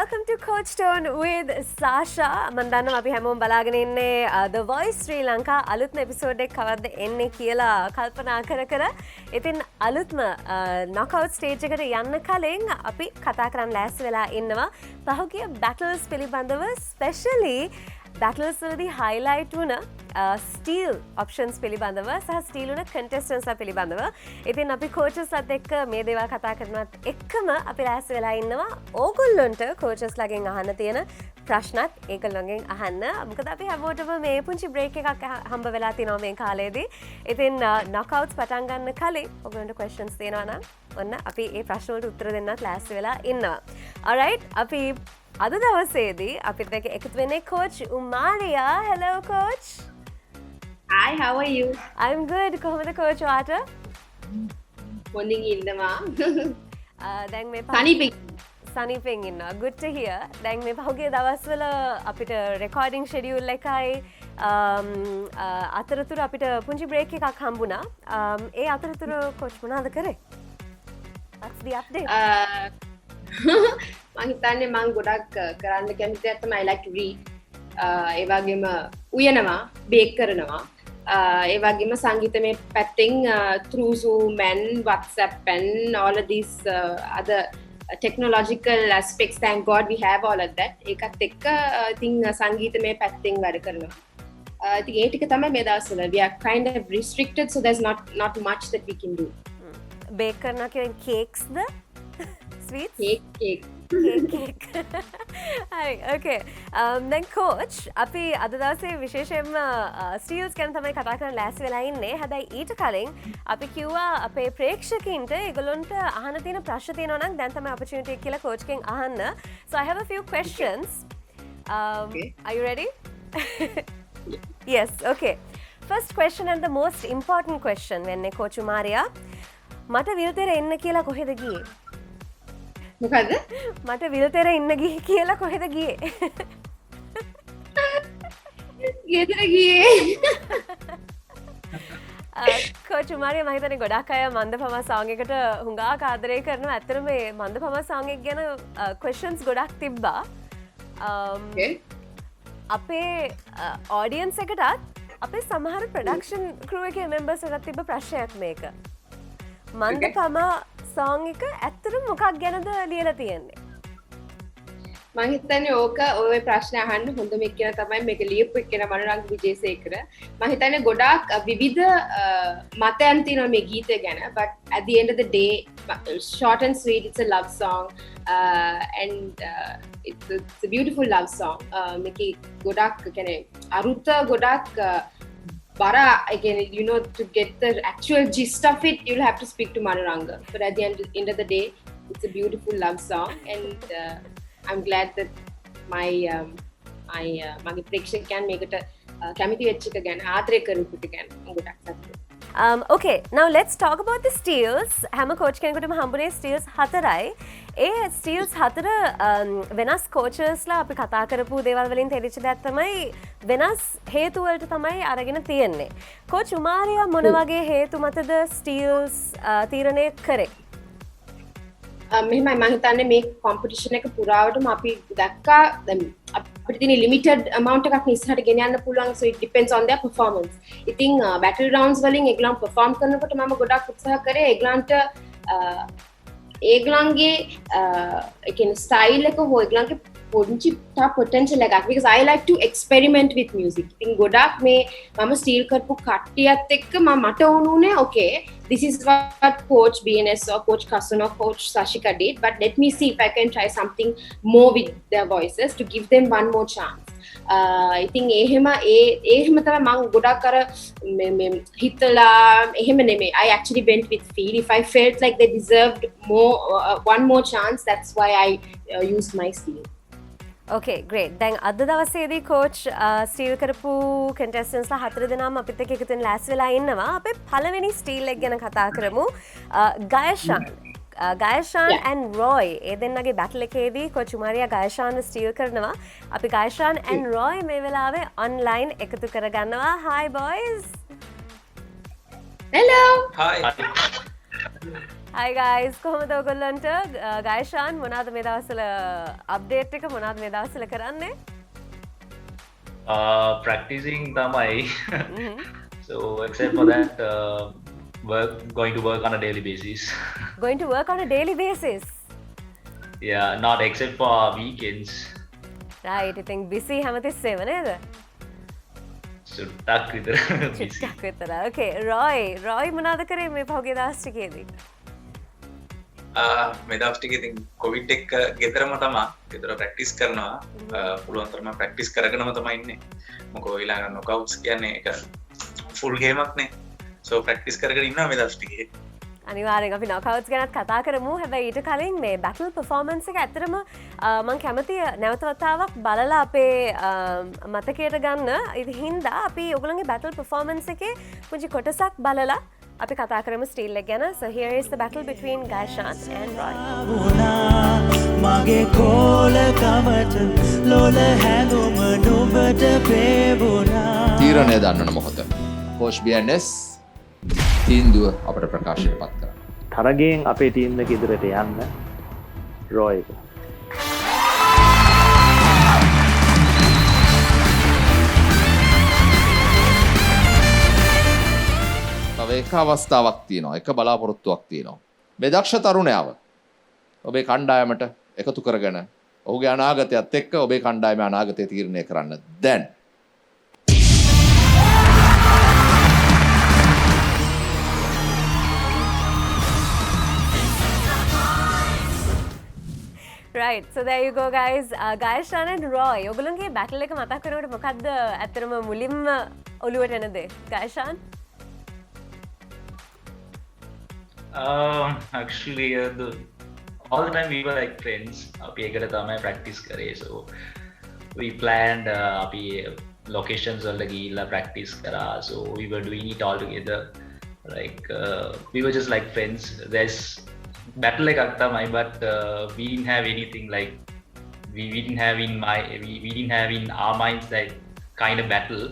welcome to Coach Tone with Sasha. මම දන්නවා අපි හැමෝම බලාගෙන ඉන්නේ The Voice Sri Lanka අලුත්ම එපිසෝඩ් එක කවද්ද එන්නේ කියලා කල්පනා කර ඉතින් අලුත්ම knockout stage එකට යන්න කලින් අපි කතා කරන්න ලෑස්ති වෙලා ඉන්නවා පහුගිය battles පිළිබඳව especially battles වලදී highlight වුණ steel options පිළිබඳව සහ steel වුණ contestants ලා පිළිබඳව. ඉතින් අපි coaches ලාත් එක්ක මේ දේවල් කතා කරනවත් එක්කම අපි ලෑස්ති වෙලා ඉන්නවා ඕගොල්ලොන්ට coaches ලාගෙන් අහන්න තියෙන ප්‍රශ්නත් ඒගොල්ලොන්ගෙන් අහන්න. මොකද අපි හැමෝටම මේ පුංචි break එකක් හම්බ වෙලා තිනවා මේ කාලේදී. ඉතින් knockouts පටන් ගන්න කලින් ඔයගොල්ලන්ට questions තියෙනවා නම් ඔන්න අපි මේ ප්‍රශ්න වලට උත්තර දෙන්නත් ලෑස්ති වෙලා ඉන්නවා. alright අපි අද දවසේදී අපිත් එක්ක එකතු වෙන්නේ coach Umaria. Hello coach. Hi, how are you? I'm good. කොහොමද coach වාට? හොඳින් ඉන්නවා. දැන් මේ සනීපෙන් ඉන්නවා. Good to hear. දැන් මේ පහුගිය දවස්වල අපිට recording schedule එකයි අතරතුර අපිට පුංචි break එකක් හම්බුණා. ඒ අතරතුර coach මොනවද කරේ? What's the update? මං හිතන්නේ මං ගොඩක් කරන්න කැමති දෙයක් තමයි I like to read. ඒ වගේම උයනවා, බේක් කරනවා. ඒ වගේම සංගීතමය පැත්තෙන් through Zoom and WhatsApp and all of these other technological aspects, thank God we have all of that. ඒකත් එක්ක ඉතින් සංගීතමය පැත්තෙන් වැඩ කරනවා. ඉතින් ඒ ටික තමයි මේ දවස්වල we are kind of restricted, so there's not much that we can do. Bake කරනවා කියන්නේ cakesද? Sweets? Cake. Cake. හරි, okay. දැන් coach අපි අද දවසේ විශේෂයෙන්ම steels ගැන තමයි කතා කරන්න ලෑස්ති වෙලා ඉන්නේ. හැබැයි ඊට කලින් අපි කිව්වා අපේ ප්‍රේක්ෂකයින්ට ඒගොල්ලොන්ට අහන්න තියෙන ප්‍රශ්න තියෙනවා නම් දැන් තමයි opportunity එක කියලා coach කෙන් අහන්න. So I have a few questions. Okay. Are you ready? Yes, okay. First question and the most important question වෙන්නේ coach Umaria. මට විල්තර එන්න කියලා කොහෙද ගියේ? මොකද? මට විල්තර ඉන්න ගියේ කියලා කොහෙද ගියේ? ගෙදර ගියේ. coach Umaria මම හිතන්නේ ගොඩක් අය මන්දපම song එකට හුඟක් ආදරය කරනවා. ඇත්තටම මේ මන්දපම song එක ගැන questions ගොඩක් තිබ්බා. Okay. අපේ audience එකටත් අපේ සමහර production crew එකේ members වලට තිබ්බ ප්‍රශ්නයක් මේක. මන්දපම song එක ඇත්තටම මොකක් ගැනද ලියලා තියෙන්නේ? මම හිතන්නේ ඕක ඔය ප්‍රශ්න අහන්න හොඳම එක්කෙනා තමයි මේක ලියපු එක්කෙනා මනෝරංග විජේසේකර. මම හිතන්නේ ගොඩාක් විවිධ මතයන් තියෙනවා මේ ගීතය ගැන, but at the end of the day short and sweet, it's a love song and it's a beautiful love song. මේකේ ගොඩාක් කියන්නේ අරුත ගොඩාක් bara again, you know, to get the actual gist of it, you'll have to speak to Manuranga. But at the end of the day, it's a beautiful love song, and I'm glad that my prediction can make it a kamithi vechika again, aadre karupu again. Okay, now let's talk about the steels. හැම coach කෙනෙකුටම හම්බුනේ steels 4යි. ඒ steels 4 වෙනස් coaches ලා අපි කතා කරපු දේවල් වලින් තේරිච්ච දෙයක් තමයි වෙනස් හේතු වලට තමයි අරගෙන තියෙන්නේ. coach Umaria මොන වගේ හේතු මතද steels තීරණය කරේ? මෙහෙමයි මම හිතන්නේ මේ කොම්පිටිෂන් එක පුරාවටම අපි දැක්කා දැන් අපිට තියෙන ලිමිටඩ් amount එකක් ඉස්සරහට ගෙන යන්න පුළුවන්, so it depends on their performance. ඉතින් battle rounds වලින් ඒගොල්ලන් perform කරනකොට මම ගොඩක් උත්සාහ කරේ ඒගොල්ලන්ට ඒගොල්ලන්ගේ ඒ කියන්නේ style එක හොය ඒගොල්ලන්ගේ පොඩි potential එකක්, because I like to experiment with music. ඉතින් ගොඩක් මේ මම ස්ටීල් කරපු කට්ටියත් එක්ක මට උනුනේ okay, this is what coach BNS or coach Kasun or coach Sashika did, but let me see if I can try something more with their voices to give them one more chance. ඉතින් එහෙම තමයි මම ගොඩක් අර හිතලා එහෙම නෙමෙයි, I actually went with feel. If I felt like they deserved more one more chance, that's why I used my steel. Okay, great. දැන් අද දවසේදී coach ස්ටීල් කරපු contestants ලා 4 දෙනාම අපිත් එක්ක එකතු වෙන ලෑස්ති වෙලා ඉන්නවා. අපේ පළවෙනි ස්ටීල් එක ගැන කතා කරමු. Gaishan and Roy ඒ දෙන්නගේ battle එකේදී coach Umaria Gaishan ස්ටීල් කරනවා. අපි Gaishan and Roy මේ වෙලාවේ online එකතු කරගන්නවා. Hi boys. Hello. Hi. Hi guys, කොහොමද ඔයගොල්ලන්ට? ගායෂාන් මොනවාද මේ දවස්වල අප්ඩේට් එක මොනවාද මේ දවස්වල කරන්නේ? Practicing tamai. So except for that, going to work on a daily basis. Going to work on a daily basis. Yeah, not except for weekends. Right, ඉතින් busy හැමතිස්සෙම නේද? සුට්ටක් විතර busy. චුට්ටක් විතර. Okay, Roy මොනවාද කරේ මේ පහුගිය දවස් ටිකේදී? මේ දවස් ටිකේ ඉතින් කොවිඩ් එක ගෙදරම තමා ගෙදර ප්‍රැක්ටිස් කරනවා පුළුවන් තරම ප්‍රැක්ටිස් කරගෙනම තමයි ඉන්නේ මොකෝ ඊළඟ නොකවුට්ස් කියන්නේ ඒක ෆුල් ගේමක් නේ සෝ ප්‍රැක්ටිස් කරගෙන ඉන්නවා මේ දවස් ටිකේ අනිවාර්යෙන් අපි නොකවුට්ස් ගැනත් කතා කරමු. හැබැයි ඊට කලින් මේ බැටල් පර්ෆෝමන්ස් එක ඇත්තටම මම කැමති නැවත වතාවක් බලලා අපේ මතකයට ගන්න. ඉතින් හින්දා අපි ඔයගොල්ලන්ගේ බැටල් පර්ෆෝමන්ස් එකේ පුංචි කොටසක් බලලා අපි කතා කරමු ස්ටීල් එක ගැන. So here is the battle between Gaishan and Roy. මගේ කෝලකමට ලොල හැඟුම නුඹට පේබුණා. තීරණය දන්නන මොහොත. කෝච් BNS තීන්දුව අපට ප්‍රකාශයට පත් කරන්න. තරගයෙන් අපේ ටීම් එක ඉදිරියට යන්න රොයි. තව එක අවස්ථාවක් තියෙනවා. එක බලාපොරොත්තුවක් තියෙනවා. මේ දක්ෂ තරුණයාව ඔබේ කණ්ඩායමට එකතු කරගෙන ඔහුගේ අනාගතයත් එක්ක ඔබේ කණ්ඩායමේ අනාගතය තීරණය කරන්න දැන්. Right, so there you go guys. Gaishan and Roy. ඔයගොල්ලන්ගේ battle එක මතක් කරනකොට මොකද්ද ඇත්තටම මුලින්ම ඔළුවට එන දේ? Gaishan? Actually, all the time we were like friends. අපි එකට තමයි practice කරේ. So we planned අපි locations වලට ගිහිල්ලා practice කරා. So we were doing it all together. Like we were just like friends. There's battle එකක් තමයි, but we didn't have anything like we didn't have we didn't have in our minds that kind of battle.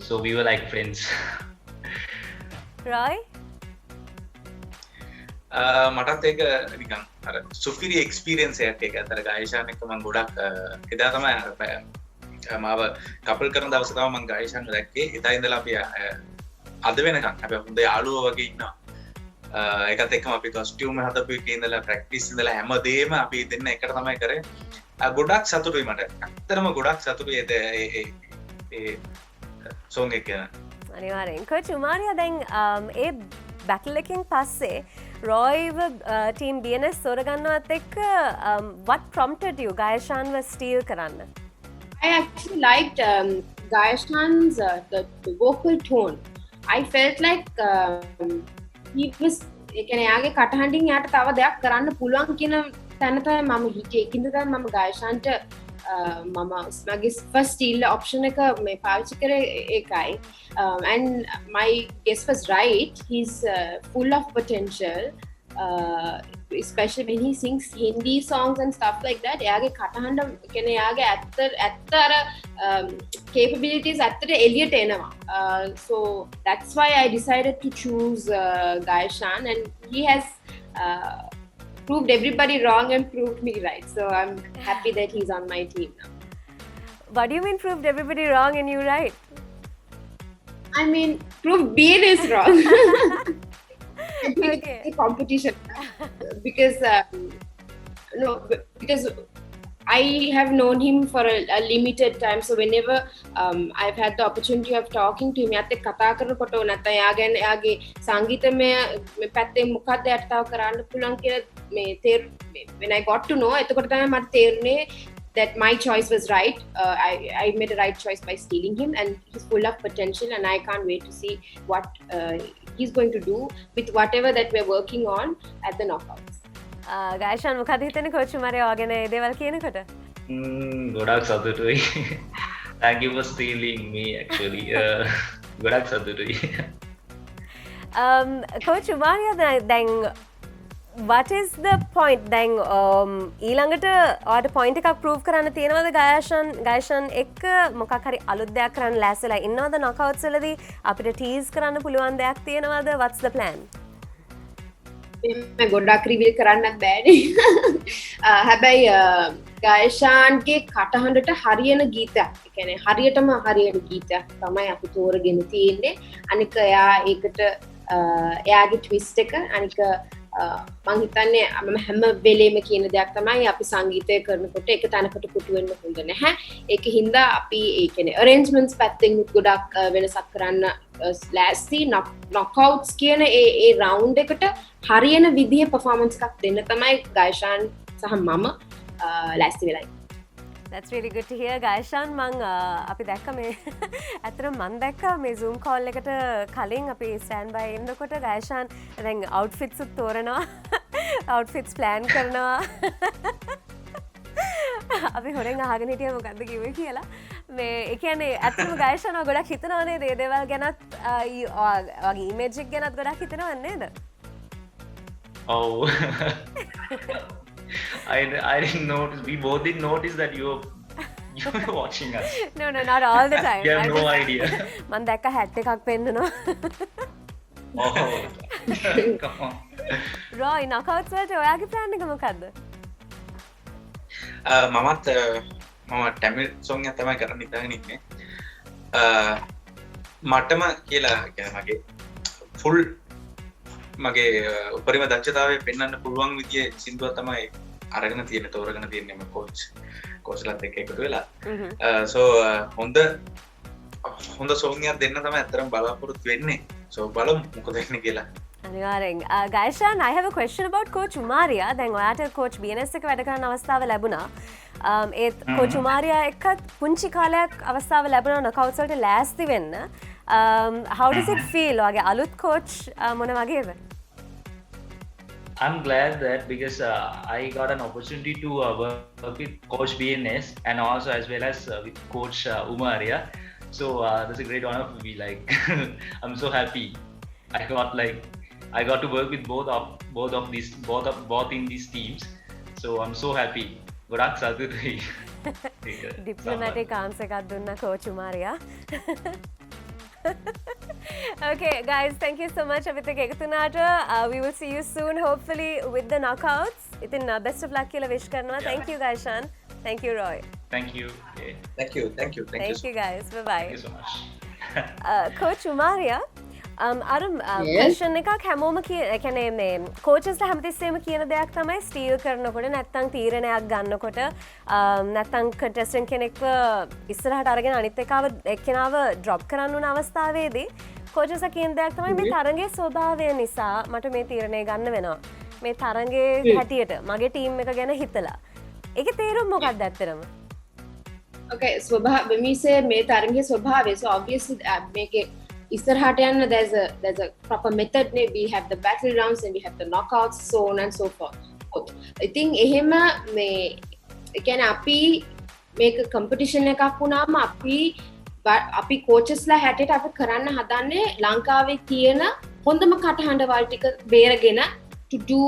So we were like friends. Roy? මටත් ඒක නිකන් අර සුපිරි experience එකක් ඒක අතර ගායෂාන් එක්ක මම ගොඩක් එදා තමයි අර මාව කපල් කරන දවසේ තමයි මම ගායෂාන් දැක්කේ එදා ඉඳලා අපි අද වෙනකන් අපි හොඳ යාළුවෝ වගේ ඉන්නවා ඒකත් එක්කම අපි කොස්ටියුම් හදපු එකේ ඉඳලා ප්‍රැක්ටිස් ඉඳලා හැමදේම අපි දෙන්න එකට තමයි කරේ ගොඩක් සතුටුයි මට ඇත්තටම ගොඩක් සතුටුයි ඒ සෝංග එක ගැන අනිවාර්යෙන්. කොච් උමාරියා දැන් ඒ බැටල් එකකින් පස්සේ Royව team BNS තෝරගන්නවත් එක්ක what prompted you Gaishanව steal කරන්න? I actually liked Gaishan's the vocal tone. I felt like he was එකනේ යාගේ කටහඬින් යාට තව දෙයක් කරන්න පුළුවන් කියන තැන තමයි මම හිතේ. ඒකින්ද තමයි මම ගායෂාන්ට මම මගේ first steal option එක මේ පාවිච්චි කරේ ඒකයි. And my guess was right. He's full of potential. Especially when he sings Hindi songs and stuff like that. යාගේ කටහඬ කියන්නේ යාගේ ඇත්ත අර capabilities ඇත්තට එළියට එනවා. So that's why I decided to choose Gaishan, and he has proved everybody wrong and proved me right. So I'm happy that he's on my team now. What do you mean proved everybody wrong and you right? I mean, proved Bean is wrong. Okay. The competition because because I have known him for a limited time, so whenever I've had the opportunity of talking to him yatte katha කරනකොට නැත්නම් යාගෙන යාගේ සංගීතමය මේ පැත්තේ මොකක්ද යට තව කරන්න පුළුවන් කියලා මේ when I got to know එතකොට තමයි මට තේරුනේ that my choice was right. I made a right choice by stealing him, and he's full of potential, and I can't wait to see what he's going to do with whatever that we're working on at the knockouts. Gaishan මොකද හිතන්නේ coach උමාරියා වගේ ඒ දේවල් කියනකොට? ගොඩක් සතුටුයි. Thank you for stealing me actually. ගොඩක් සතුටුයි. Coach උමාරියා දැන් what is the point දැන් ඊළඟට ඔයාලට point එකක් prove කරන්න තියෙනවද ගායෂන් එක්ක මොකක් හරි අලුත් දෙයක් කරන්න ලෑස්තිලා ඉන්නවද knockouts වලදී අපිට tease කරන්න පුළුවන් දෙයක් තියෙනවද? What's the plan? මේ ගොඩක් රිවිල් කරන්නත් බෑනේ හැබැයි ගායශාන්ගේ කටහඬට හරියන ගීතයක් ඒ කියන්නේ හරියටම හරියන ගීතයක් තමයි අපි තෝරගෙන තියෙන්නේ අනික එයා ඒකට එයාගේ ට්විස්ට් එක අනික මං හිතන්නේ මම හැම වෙලේම කියන දෙයක් තමයි අපි සංගීතය කරනකොට එක තැනකට පුටු වෙන්න හොඳ නැහැ ඒක හින්දා අපි ඒ කියන්නේ arrangements පැත්තෙන් ගොඩක් වෙනසක් කරන්න ලෑස්ති knockouts කියන ඒ රවුන්ඩ් එකට හරියන විදිහේ performance එකක් දෙන්න තමයි ගායශාන් සහ මම ලෑස්ති වෙලා That's really good to hear ගායශාන් මං අපි දැක්ක මේ ඇත්තටම මං දැක්ක මේ Zoom call එකට කලින් අපි stand by ඉන්නකොට ගායශාන් දැන් outfits උත් තෝරනවා outfits plan කරනවා අපි හොරෙන් අහගෙන හිටියා මොකද්ද කිව්වේ කියලා මේ ඒ කියන්නේ ඇත්තටම ගායශාන් ගොඩක් හිතනවා නේද මේ දේවල් ගැනත් වගේ image එක ගැනත් ගොඩක් හිතනවා නේද Oh. I didn't notice. We both didn't notice that you were watching us. No, not all the time. You have no idea. මං දැක්ක hat එකක් පෙන්නනවා. Oh. Come on. Roy, knockouts වලට ඔයාගේ plan එක මොකද්ද? මම ටැමිල් සොං එක තමයි කරන්න හිතාගෙන ඉන්නේ. මටම කියලා මගේ ෆුල් මගේ උපරිම දක්ෂතාවය පෙන්වන්න පුළුවන් විදිය සින්දුවක් තමයි අරගෙන තියෙන තෝරගෙන තියෙන්නේ මම කෝච්ලත් එක්ක එකතු වෙලා සෝ හොඳ සෝන් එකක් දෙන්න තමයි අතරම බලාපොරොත්තු වෙන්නේ සෝ බලමු මොකද වෙන්නේ කියලා අනිවාර්යෙන් ගායශාන් I have a question about coach Umaria දැන් ඔයාට coach BNS එක වැඩ කරන අවස්ථාව ලැබුණා ඒත් coach Umaria එක්කත් පුංචි කාලයක් අවස්ථාව ලැබුණා knockouts වලට ලෑස්ති වෙන්න how does it feel ඔයාගේ අලුත් coach මොන වගේද I'm glad that because I got an opportunity to work with Coach BNS and also as well as with Coach Umaria. So that's a great honor for me. Like I'm so happy. I got to work with both in these teams. So I'm so happy. ගොඩක් සතුටුයි. Diplomatic answer එකක් දුන්නා Coach Umaria. Okay, guys, thank you so much අපිත් එක්ක එකතු වුණාට. We will see you soon, hopefully with the knockouts. ඉතින් best of luck කියලා wish කරනවා. Thank you, Gaishan. Thank you, Roy. Thank you. Okay. Thank you guys. Bye-bye. Thank you so much. Coach Umaria, question එකක් හැමෝම කියන්නේ මේ coachesලා හැමතිස්සෙම කියන දෙයක් තමයි steal කරනකොට නැත්නම් තීරණයක් ගන්නකොට නැත්නම් contestant කෙනෙක්ව ඉස්සරහට අරගෙන අනිත් එක්කෙනාව drop කරන්න උන අවස්ථාවේදී coachesලා කියන දෙයක් තමයි මේ තරඟයේ ස්වභාවය නිසා මට මේ තීරණය ගන්න වෙනවා මේ තරඟයේ හැටියට මගේ ටීම් එක ගැන හිතලා ඒකේ තේරුම මොකක්ද ඇත්තටම Okay when we say මේ තරඟයේ ස්වභාවය so obviously මේකේ ඉස්සරහට යන්න there's a proper method we have the battle rounds and we have the knockouts so on and so forth ඉතින් එහෙම මේ ඒ කියන්නේ අපි මේක competition එකක් වුණාම අපි coachesලා හැටියට අපි කරන්න හදන්නේ ලංකාවේ තියෙන හොඳම කටහඬවල් ටික බේරගෙන to do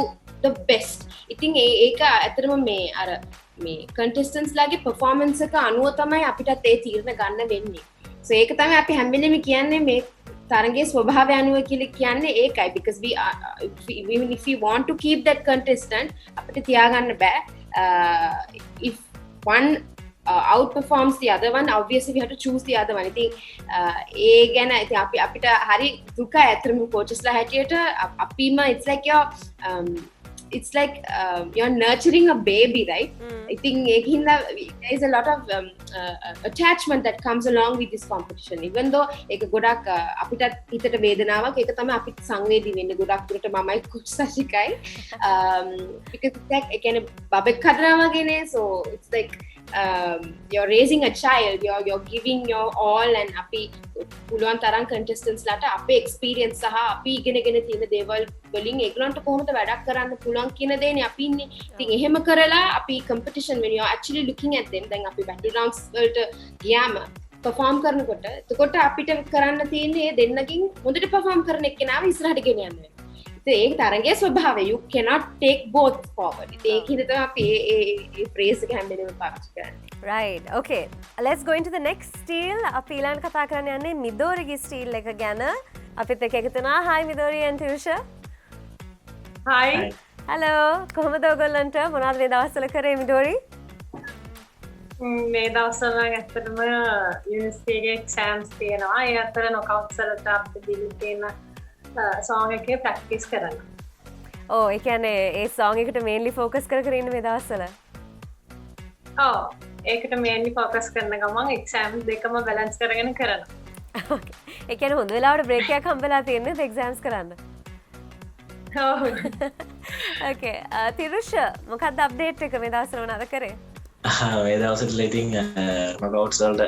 the best ඉතින් ඒක ඇත්තටම මේ අර මේ contestants ලාගේ performance එක අනුව තමයි අපිටත් ඒ තීරණ ගන්න වෙන්නේ so ඒක තමයි අපි හැම වෙලෙම කියන්නේ මේ තරඟයේ ස්වභාවය අනුව කියලා කියන්නේ ඒකයි because if we want to keep that contestant අපිට තියාගන්න බෑ if one outperforms the other one obviously we have to choose the other one ඉතින් ඒ ගැන ඉතින් අපිට හරි දුකයි අතරම coachesලා හැටියට අපිම it's like you're nurturing a baby, right? I think there is a lot of attachment that comes along with this competition. Even though එක ගොඩක් අපිට හිතට වේදනාවක් ඒක තමයි අපිට සංවේදී වෙන්නේ ගොඩක් දුරට මමයි coach සශිකයි because ඒ කියන්නේ බබෙක් හදනවා වගේනේ so it's like you're raising a child you're giving your all and අපි පුළුවන් තරම් contestants ලාට අපේ experience සහ අපි ඉගෙනගෙන තියෙන දේවල් වලින් ඒගොල්ලන්ට කොහොමද වැඩක් කරන්න පුළුවන් කියන දේනේ අපි ඉන්නේ. ඉතින් එහෙම කරලා අපි competition when you're actually looking at them දැන් අපි battle rounds වලට ගියාම perform කරනකොට එතකොට අපිට කරන්න තියෙන්නේ දෙන්නකින් හොඳට perform කරන එක්කෙනාව ඉස්සරහට ගෙන යන්න වෙනවා. ඒක තරඟයේ ස්වභාවය you cannot take both forward. ඒක හින්දා තමයි අපි ඒ phrase එක හැම වෙලේම පාවිච්චි කරන්නේ. Right. Okay. Let's go into the next steal. අපි ඊළඟ කතා කරන්න යන්නේ මිදෝරිගේ steal එක ගැන. අපිත් එක්ක එකතු වෙනවා. Hi Midori and Tusha. Hi hello කොහොමද ඔයගොල්ලන්ට මොනවද මේ දවස්වල කරේ මිදෝරි? මේ දවස්වල නම් ඇත්තටම යුනිවර්සිටි එකේ එක්සෑම්ස් තියෙනවා. ඒ අතර නොකවුට්ස් වලට අපිට දීලා තියෙන සෝං එකේ ප්‍රැක්ටිස් කරනවා. ඕ ඒ කියන්නේ ඒ සෝං එකට මේන්ලි ෆෝකස් කර කර ඉන්න මේ දවස්වල. ඔව් ඒකට මේන්ලි ෆෝකස් කරන ගමන් එක්සෑම්ස් දෙකම බැලන්ස් කරගෙන කරනවා. ඒ කියන්නේ හොඳ වෙලාවට බ්‍රේක් එකක් හම්බෙලා තියෙන්නේ එක්සෑම්ස් කරන්න. ඔව් ඕකේ තිරුෂ මොකක්ද අප්ඩේට් එක මේ දවස්වල මොනවද කරේ? මේ දවසට ඉතින් නොකවුට්ස් වලට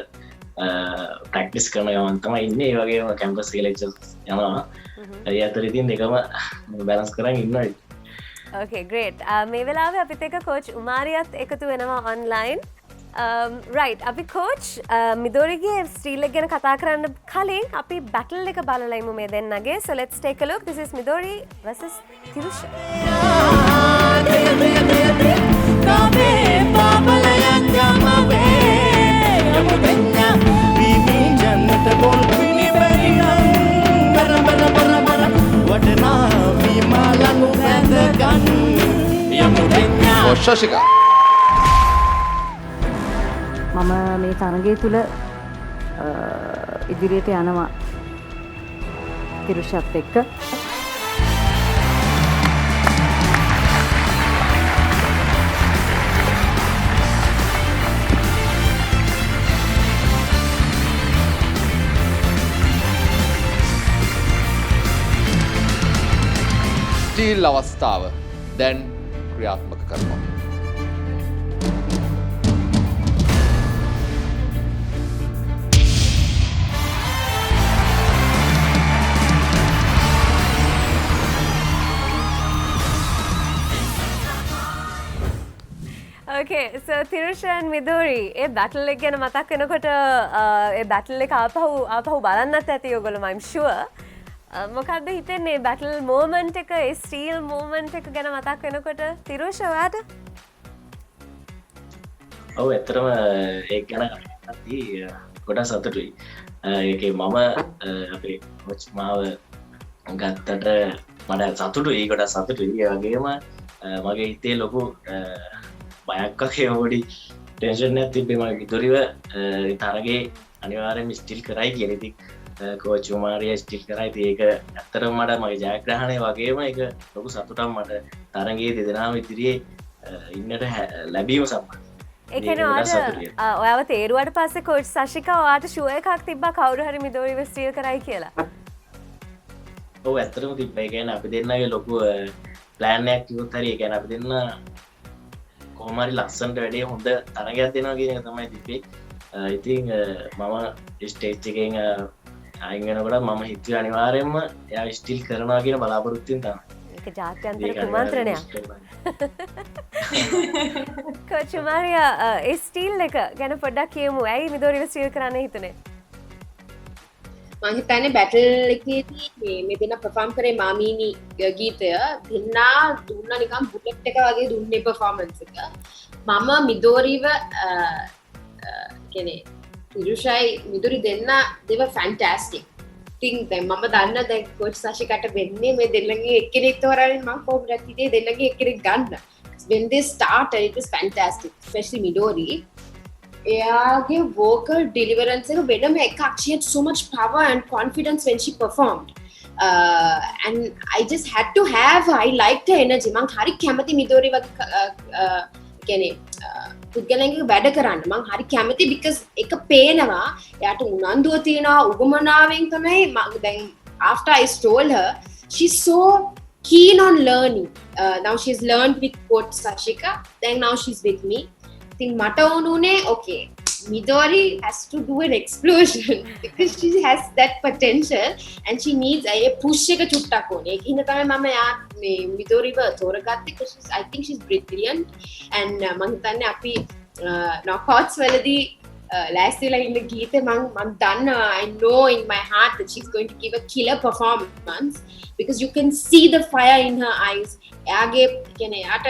ප්‍රැක්ටිස් කරන ගමන් තමයි ඉන්නේ. ඒ වගේම කැම්පස් ලෙක්චර්ස් යනවා. ඒ අතර ඉතින් දෙකම බැලන්ස් කරන් ඉන්නවා. ඕකේ ග්‍රේට්. මේ වෙලාවේ අපිත් එක්ක කෝච් උමාරියත් එකතු වෙනවා ඔන්ලයින්. රයිට් අපි කෝච් මිදෝරිගේ ස්ටීල් එක ගැන කතා කරන්න කලින් අපි බැටල් එක බලලා ඉමු මේ දෙන්නගේ. So let's take a look. This is Midori versus Tirusha. Shashika මම මේ තරගය තුළ ඉදිරියට යනවා තිරුෂත් එක්ක. ස්ටීල් අවස්ථාව දැන් ක්‍රියාත්මක කරනවා. Okay, so Tirusha and Midori A battle එක ගැන මතක් වෙනකොට ඒ බැටල් එක ආපහු බලන්නත් ඇති ඔයගොල්ලෝ I'm sure. මොකක්ද හිතෙන්නේ බැටල් මෝමන්ට් එක ඒ ස්ටීල් මෝමන්ට් එක ගැන මතක් වෙනකොට Tirusha ඔයාට? ඔව් ඇත්තටම ඒක ගැන කතාදී ගොඩක් සතුටුයි. ඒකේ මම අපේ කෝච් මාව ගත්තට මට සතුටුයි ගොඩක් සතුටුයි. ඒ වගේම මගේ හිතේ ලොකු බයක් වගේ පොඩි ටෙන්ෂන් එකක් තිබ්බේ මම මිදොරිව තරගේ අනිවාර්යෙන්ම ස්ටිල් කරයි කියන ඉතින් කෝච් උමාරිය ස්ටිල් කරයි. ඉතින් ඒක ඇත්තටම මට මගේ ජයග්‍රහණය වගේම ඒක ලොකු සතුටක් මට තරගයේ දෙදෙනාම ඉදිරියේ ඉන්නට ලැබීම සම්බන්ධයි. ඒ කියන්නේ ඔයාව තේරුවාට පස්සේ කෝච් සශිකා ඔයාට ෂුවර් එකක් තිබ්බා කවුරු හරි මිදොරිව ස්ටිල් කරයි කියලා. ඔව් ඇත්තටම තිබ්බා. ඒ කියන්නේ අපි දෙන්නගේ ලොකු ප්ලෑන් එකක් තිබුත් හරි ඒ කියන්නේ අපි දෙන්න කොහොම හරි ලස්සනට වැඩේ හොඳ තරගයක් දෙනවා කියන එක තමයි තිබ්බේ. ඉතින් මම ස්ටේජ් එකෙන් අයින් වෙනකොට මම හිතුවේ අනිවාර්යයෙන්ම එයා ස්ටිල් කරනවා කියන බලාපොරොත්තුවෙන් තමයි. ඒක ජාත්‍යන්තර කුමන්ත්‍රණයක්. කෝච් උමාරියා ඒ ස්ටිල් එක ගැන පොඩ්ඩක් කියමු. ඇයි මිදොරිව ස්ටිල් කරන්න හිතුනේ? මම හිතන්නේ බැටල් එකේදී මේ දෙන්න perform කරේ මාමීනි ගීතය දෙන්නා දුන්නා නිකන් බුලට් එක වගේ දුන්නේ performance එක. මම මිදෝරිව කියන්නේ තිරුෂයි මිදොරි දෙන්නා they were fantastic. ඉතින් දැන් මම දන්න දැන් කෝච් සශිකට වෙන්නේ මේ දෙන්නගේ එක්කෙනෙක් තෝරාගෙන මම කොහොමද හිතේ දෙන්නගේ එක්කෙනෙක් ගන්න. When they started it was fantastic, especially Midori. එයාගේ vocal deliverance එක වෙනම එකක්. She had so much power and confidence when she performed. And I just had to have her. I liked her energy. මං හරි කැමති මිදෝරි වගේ කියන්නේ පුද්ගලයන්ගේ වැඩ කරන්න මං හරි කැමති because එක පේනවා එයාට උනන්දුව තියෙනවා උගමනාවෙන් තමයි දැන් after I stole her she's so keen on learning. Now she's learned with coach Sashika, then now she's with me. Think mata unune okay Midori has to do an explosion because she has that potential and she needs a push එක චුට්ටක් ඕනේ. ඒක හින්දා තමයි මම යා මේ මිදෝරිව තෝරගත්තේ because I think she's brilliant and මම හිතන්නේ අපි knockouts වලදී ලෑස්තිලා ඉන්න ගීතේ මම දන්නවා I know in my heart that she's going to give a killer performance because you can see the fire in her eyes. එයාගේ කියන්නේ යාට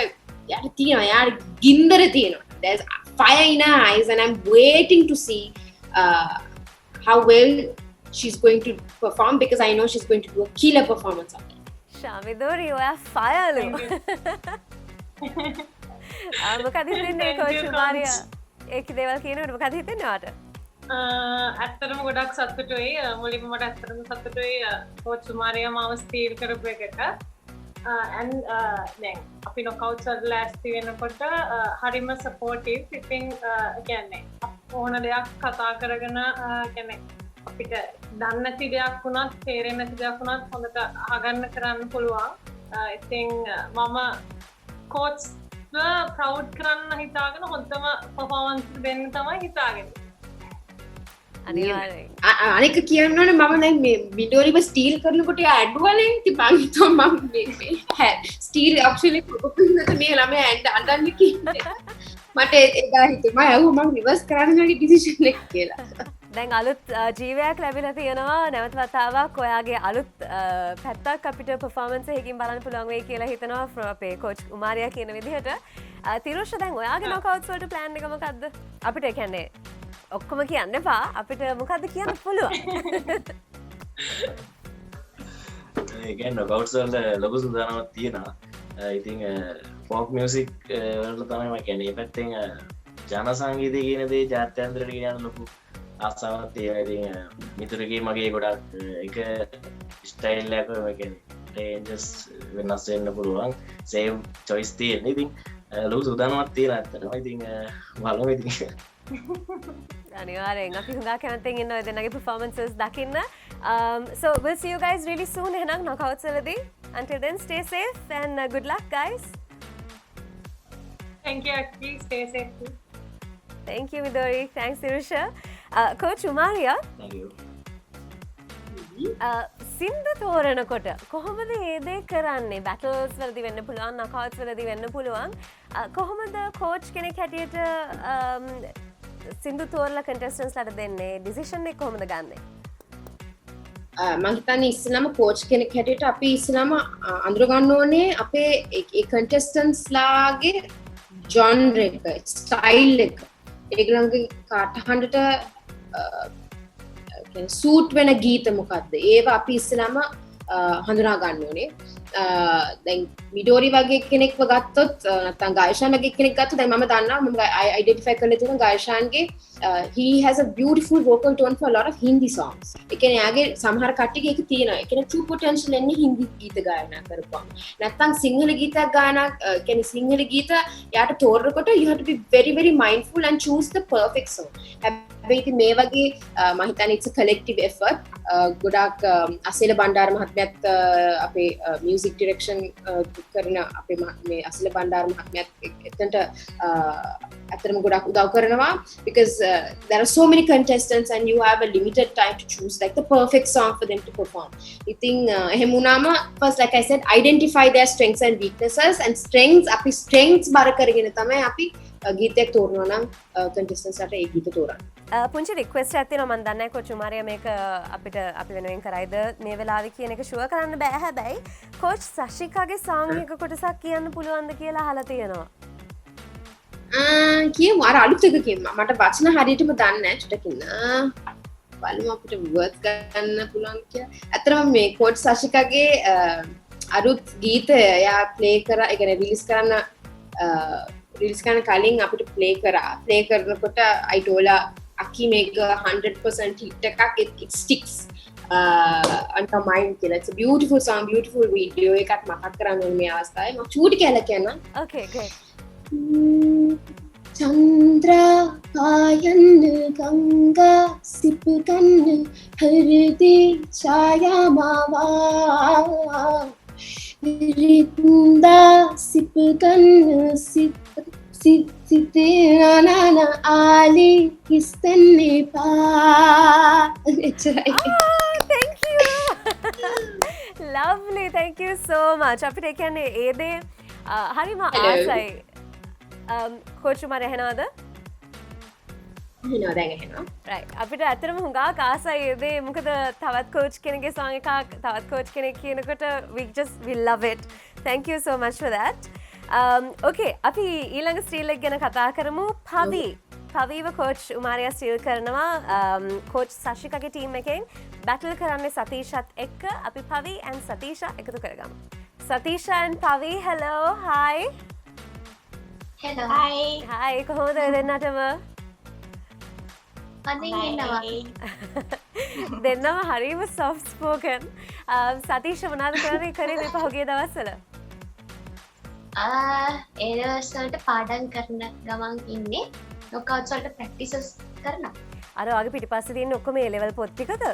තියෙනවා යාට ගින්දර තියෙනවා. There's fire in her eyes and I'm waiting to see how well she's going to perform because I know she's going to do a killer performance of it. තිරුෂා මිදෝරි ඔයා ෆයලු මොකද හිතෙන්නේ කෝච් මාරියා ඒක දේවල් කියනකොට මොකද හිතෙන්නේ ඔයාට ඇත්තරම ගොඩක් සතුටුයි මුලින්ම මට ඇත්තරම සතුටුයි කෝච් මාරියා මාව ස්ටීල් කරපු එකට and දැන් අපි නොකවුට්ස් වල ලෑස්ති වෙනකොට හරිම සපෝටිව් ඉතින් කියන්නේ ඕන දෙයක් කතා කරගෙන කියන්නේ අපිට දන්නේ නැති දෙයක් වුණත් තේරෙන්නේ නැති දෙයක් වුණත් හොඳට අහගන්න කරන්න පුළුවන් ඉතින් මම කෝච් ප්‍රවුඩ් කරන්න හිතාගෙන හොඳම පර්ෆෝමන්ස් දෙන්න තමයි හිතාගෙන අනික කියන්නනේ මම දැන් මේ විඩෝරිව ස්ටීල් කරනකොට ඇඩුවනේ ඉතින් මං හිතුවා මම මේ ස්ටීල් ඇක්චුලි කොපින්නද මේ ළමයා අඬන්න කියන්නේ මට එදා හිතුවා මම රිවර්ස් කරන්න මගේ ඩිසිෂන් එක කියලා දැන් අලුත් ජීවයක් ලැබිලා තියෙනවා නැවත වතාවක් ඔයාගේ අලුත් පැත්තක් අපිට පර්ෆෝමන්ස් එකකින් බලන්න පුළුවන් වෙයි කියලා හිතනවා අපේ කෝච් උමාරියා කියන විදිහට තිරුෂ දැන් ඔයාගේ නොකවුට්ස් වලට ප්ලෑන් එක මොකද්ද අපිට කියන්නේ ඔක්කොම කියන්න එපා අපිට මොකද්ද කියන්න පුළුවන් ඒකෙන් නොකවුට්ස් වල ලොකු සූදානමක් තියෙනවා ඉතින් පොප් මියුසික් වලට තමයි මම කියන්නේ මේ පැත්තෙන් ජන සංගීතය කියන දේ ජාත්‍යන්තරයට ගෙන යන ලොකු ආසාවක් තියෙනවා ඉතින් මිතුරුගේ මගේ ගොඩක් එක ස්ටයිල් එකක් මම කියන්නේ රේන්ජස් වෙනස් වෙන්න පුළුවන් සේම් චොයිස් තියෙන ඉතින් ලොකු සූදානමක් තියෙනවා ඇත්තටම ඉතින් බලමු ඉතින් අනිවාර්යෙන් අපි හුඟා කැමතින් ඉන්නවා ඒ දෙන්නගේ performances දකින්න so we'll see you guys really soon එහෙනම් knockouts වලදී until then stay safe and good luck guys thank you actually stay safe too. thank you Midori thanks Tirusha coach Umaria thank you සින්දු තෝරනකොට කොහොමද ඒ දේ කරන්නේ බැටල්ස් වලදී වෙන්න පුළුවන් knockouts වලදී වෙන්න පුළුවන් කොහොමද coach කෙනෙක් හැටියට සින්දු තෝරලා contestants ලට දෙන්නේ decision එක කොහොමද ගන්නෙ මම හිතන්නේ ඉස්සෙල්ලාම coach කෙනෙක් හැටියට අපි ඉස්සෙල්ලාම අඳුර ගන්න ඕනේ අපේ ඒ contestants ලාගේ genre එක style එක ඒගොල්ලන්ගේ කටහඬට සූට් වෙන ගීත මොකක්ද ඒවා අපි ඉස්සෙල්ලාම හඳුනා ගන්න ඕනේ දැන් මිඩෝරි වගේ කෙනෙක්ව ගත්තොත් නැත්නම් ගායෂාන් වගේ කෙනෙක් ගත්තොත් දැන් මම දන්නවා මම අයිඩෙන්ටිෆයි කරලා තියෙනවා ගායෂාන්ගේ he has a beautiful vocal tone for a lot of Hindi songs ඒ කියන්නේ යාගේ සමහර කට්ටියගේ ඒක තියෙනවා ඒ කියන්නේ true potential එන්නේ හින්දි ගීත ගායනා කරපුවාම නැත්නම් සිංහල ගීතයක් ගායනා කියන්නේ සිංහල ගීත යාට තෝරනකොට you have to be very very mindful and choose the perfect song හැබැයි ඉතින් මේ වගේ මම හිතන්නේ it's a collective effort ගොඩාක් අසේල බණ්ඩාර මහත්මයාත් අපේ music direction කරන අපේ මේ අසේල බණ්ඩාර මහත්මයාත් එතනට අතරම ගොඩාක් උදව් කරනවා because there are so many contestants and you have a limited time to choose like the perfect song for them to perform. I think එහෙම වුණාම first like I said identify their strengths and weaknesses and strengths අපි strengths බර කරගෙන තමයි අපි ගීතයක් තෝරනවා නම් contestants ලට ඒ ගීත තෝරන්න. පුංචි රික්වෙස්ට් එකක් තියෙනවා මම දන්නේ කෝච් උමාරියා මේක අපිට අපි වෙනුවෙන් කරයිද මේ වෙලාවේ කියන එක ෂුවර් කරන්න බෑ හැබැයි කෝච් සශිකාගේ song එක කොටසක් කියන්න පුළුවන්ද කියලා අහලා තියෙනවා. කියමු අර අලුත් එක කියමු මට වචන හරියටම දන්නේ නැහැ චුට්ටක් ඉන්න බලමු අපිට වර්ඩ්ස් ගන්න පුළුවන් කියලා අතරම මේ කෝච් සශිකාගේ අලුත් ගීතය එයා ප්ලේ කරා ඒ කියන්නේ රිලීස් කරන කලින් අපිට ප්ලේ කරනකොට I told her අකි මේක 100% hit එකක් it sticks on my mind කියලා it's a beautiful song beautiful video එකක් මතක් කරගන්න ඕනේ මේ අවස්ථාවේ මම චූටි කියලා කියන්නම් okay great चंद्रा पायन गंगा सिप कन्न हृदय छाया मावा रिंदा सिप कन्न सिप सिते नाना आली किसने पा thank you lovely thank you so much අපිට කියන්නේ ඒ දේ හරිම ආසයි කෝච් උමාරියා ඇහෙනවද? ඇහෙනවා දැන් ඇහෙනවා. right අපිට ඇත්තටම හුඟක් ආසයි ඒ දේ මොකද තවත් කෝච් කෙනෙක්ගේ song එකක් තවත් කෝච් කෙනෙක් කියනකොට we love it thank you so much for that okay අපි ඊළඟ ස්ටීල් එක ගැන කතා කරමු පවි පවීව කෝච් උමාරයා ස්ටිල් කරනවා කෝච් සශිකගේ ටීම් එකෙන් බැටල් කරන්නේ සතීෂත් එක්ක අපි පවී and සතීෂා එකතු කරගමු. සතීෂා and පවී hello hi. Hello. Hi. Hi කොහොමද දෙන්නටම? දෙන්නම හරිම soft spoken. සතීෂ මොනවද කරේ මේ පහුගිය දවස්වල? ඒ දවස්වලට පාඩම් කරන ගමන් ඉන්නේ. නොකවුට්ස් වලට ප්‍රැක්ටිසස් කරනවා. අර වගේ පිටිපස්සේ තියෙන ඔක්කොම ඒ ලෙවල් පොත් ටිකද?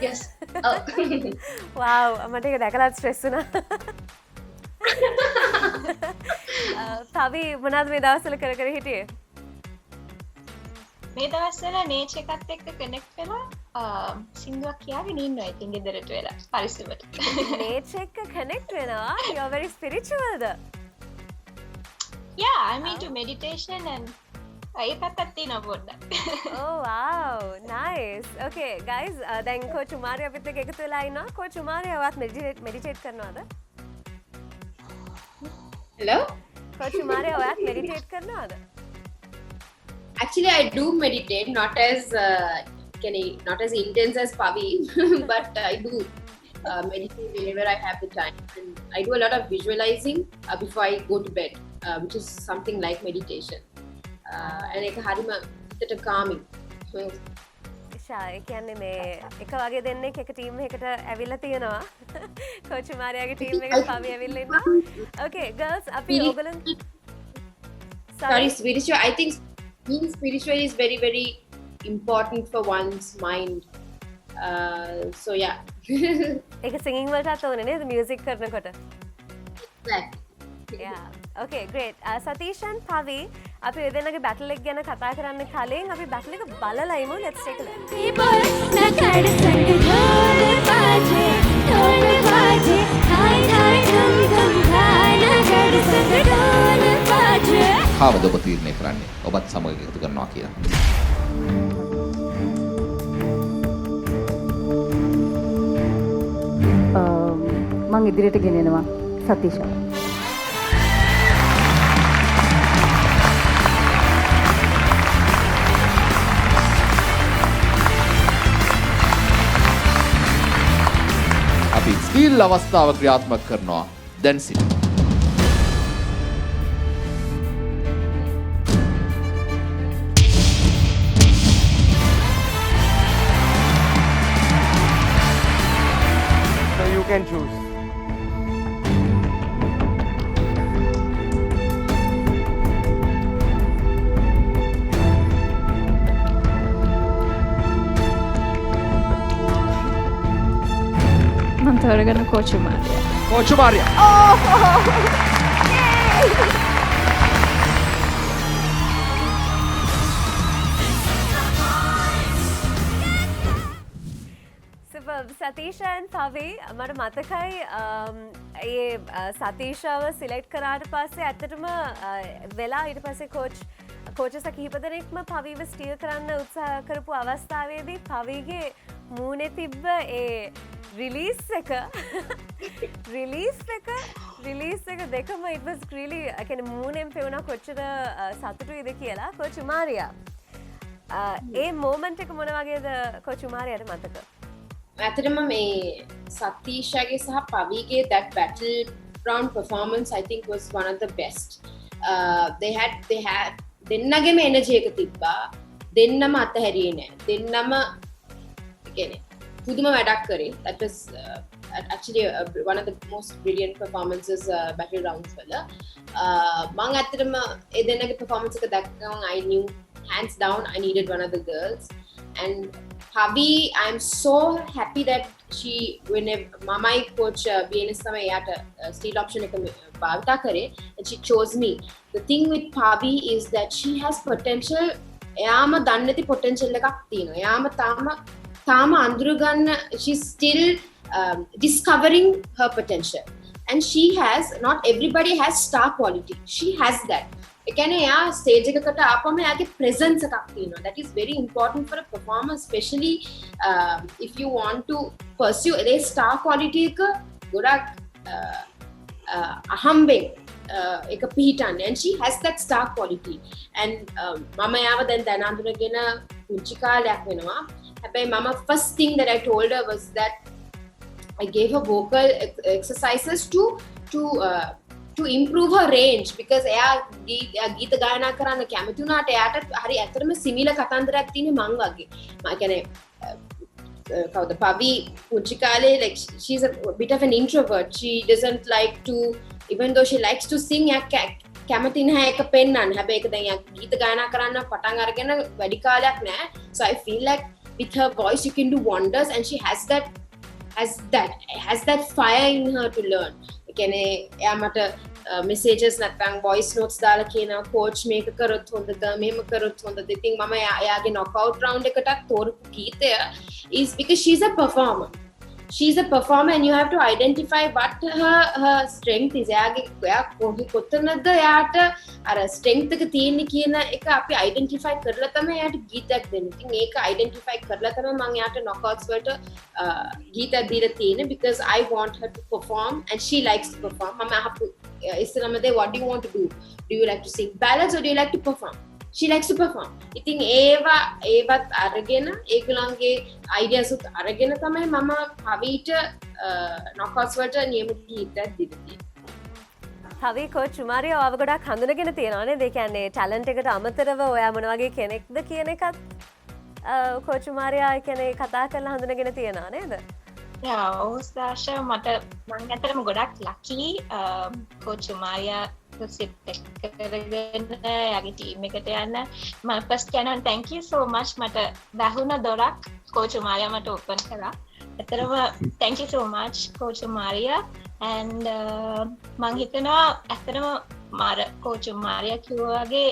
yes. wow මට ඒක දැකලා ස්ට්‍රෙස් වුණා. තවි මොනවද මේ දවස්වල කර හිටියේ? මේ දවස්වල නේචර් එකත් එක්ක කනෙක්ට් වෙලා සින්දුවක් කියාගෙන ඉන්නවා ඉතින් ගෙදරට වෙලා පරිස්සමට. නේචර් එක කනෙක්ට් වෙනවා. you are very spiritual ද? yeah I'm into meditation and ඒ පැත්තක් තියෙනවා පොඩ්ඩක්. oh wow nice okay guys දැන් coach උමාරිය අපිත් එක්ක එකතු වෙලා ඉන්නවා. coach උමාරියවත් meditate කරනවද? hello coach උමාරිය ඔයත් meditate කරනවද? Actually, I do meditate, not as intense as Pavi, but I do meditate whenever I have the time. And I do a lot of visualizing before I go to bed, which is something like meditation. And it's very calming. ෂා ඒ කියන්නේ මේ එක වගේ දෙන්නෙක් එක team එකකට ඇවිල්ලා තියෙනවා. coach උමාරියගේ team එකට පවි ඇවිල්ලා ඉන්නවා. Okay girls අපි ඔයගොල්ලන් sorry spiritual I think being spiritual is very very important for one's mind. So yeah. ඒක singing වලටත් ඕනේ නේද music කරනකොට? Exactly. Yeah. Okay great. Satish and Pavi අපි දෙන්නගේ battle එක ගැන කතා කරන්න කලින් අපි battle එක බලලා ඉමු. Let's take a look. කාවද ඔබ තීරණය කරන්නේ ඔබත් සමග එකතු කරනවා කියලා? මං ඉදිරියට ගෙනෙනවා සතීෂා. අපි ස්කිල් අවස්ථාව ක්‍රියාත්මක කරනවා දැන් සිට. You can choose. මම තෝරගන්න කෝච් උමාරියා. කෝච් උමාරියා. සතීෂ and Pavi මට මතකයි ඒ සතීෂව සිලෙක්ට් කරාට පස්සේ ඇත්තටම වෙලා ඊට පස්සේ කෝචස් කිහිප දෙනෙක්ම පවිව ස්ටිල් කරන්න උත්සාහ කරපු අවස්ථාවේදී පවිගේ මූණේ තිබ්බ ඒ රිලීස් එක දෙකම it was really කියන්නේ මූණෙන් පෙවුණා කොච්චර සතුටුයිද කියලා කෝච් උමාරියා ඒ මොමන්ට් එක මොන වගේද කෝච් උමාරියාට මතක? ඇත්තටම මේ සතීෂගේ සහ පවිගේ that battleground performance I think was one of the best. They had දෙන්නගේම energy එක තිබ්බා. දෙන්නම අතහැරියේ නෑ. දෙන්නම කියන්නේ පුදුම වැඩක් කරේ. That was actually one of the most brilliant performances battle rounds වල. මම ඇත්තටම ඒ දෙන්නගේ performance එක දැක්කම I knew hands down I needed one of the girls. And Pavi, I'm so happy that she my coach BNS තමයි යාට steel option එක භාවිතා කරේ and she chose me. The thing with Pavi is that she has potential. එයාම දන්නේ නැති potential එකක් තියෙනවා. එයාම තාම අඳුර ගන්න she's still discovering her potential. And she has, not everybody has star quality. She has that. එකන එයා ස්ටේජ් එකකට ආපම එයාගේ presence එකක් තියෙනවා. That is very important for a performer, especially if you want to pursue a star quality එක ගොඩක් අහම්බෙන් එක පිහිටන්නේ and she has that star quality and මම යාව දැන් දැන අඳුනගෙන පුංචි කාලයක් වෙනවා හැබැයි මම first thing that I told her was that I gave her vocal exercises to improve her range because එයා ගීත ගායනා කරන්න කැමති වුණාට එයාට හරි ඇත්තටම සිමිල කතන්දරයක් තියෙන මං වගේ මම කියන්නේ කවුද පවි පුංචි කාලේ like she's a bit of an introvert she doesn't like to even though she likes to sing කැමති නැහැ ඒක පෙන්නන්න හැබැයි ඒක දැන් ගීත ගායනා කරන්න පටන් අරගෙන වැඩි කාලයක් නැහැ so I feel like with her voice you can do wonders and she has that fire in her to learn ඒ කියන්නේ එයා මට messages නැත්නම් voice notes දාලා කියනවා coach මේක කරොත් හොඳද මෙහෙම කරොත් හොඳද ඉතින් මම එයාගේ knockout round එකටත් තෝරපු ගීතය is because she's a performer and you have to identify what her strength is එයා කොතනද එයාට අර strength එක තියෙන්නේ කියන එක අපි identify කරලා තමයි එයාට ගීතයක් දෙන්නේ. ඉතින් ඒක identify කරලා තමයි මම එයාට knockouts වලට ගීතයක් දීලා තියෙන්නේ because I want her to perform and she likes to perform. මම අහපු ඉස්සරමද what do you want to do? Do you like to sing ballads or do you like to perform? She likes to perform. ඉතින් ඒවත් අරගෙන ඒගොල්ලන්ගේ ideas උත් අරගෙන තමයි මම පවිට knockouts වලට නියම ගීතයක් දීලා. පවි කෝච් චුමාරිය ඔයාව ගොඩක් හඳුනගෙන තියෙනවා නේද? ඒ කියන්නේ ටැලන්ට් එකට අමතරව ඔයා මොන වගේ කෙනෙක්ද කියන එකත් කෝච් චුමාරියා කියන්නේ කතා කරලා හඳුනගෙන තියෙනවා නේද? ඔව් සාෂා මට මම ඇත්තටම ගොඩක් ලකි කෝච් චුමාරියා සිත් කරගෙන යාගේ ටීම් එකට යන්න මම ෆස්ට් කියනවා thank you so much මට වැහුණ දොරක් කෝච් චුමාරියා මට ඕපන් කළා. ඇත්තටම thank you so much coach චුමාරියා and මං හිතනවා ඇත්තටම මාර කෝච් චුමාරියා කිව්වා වගේ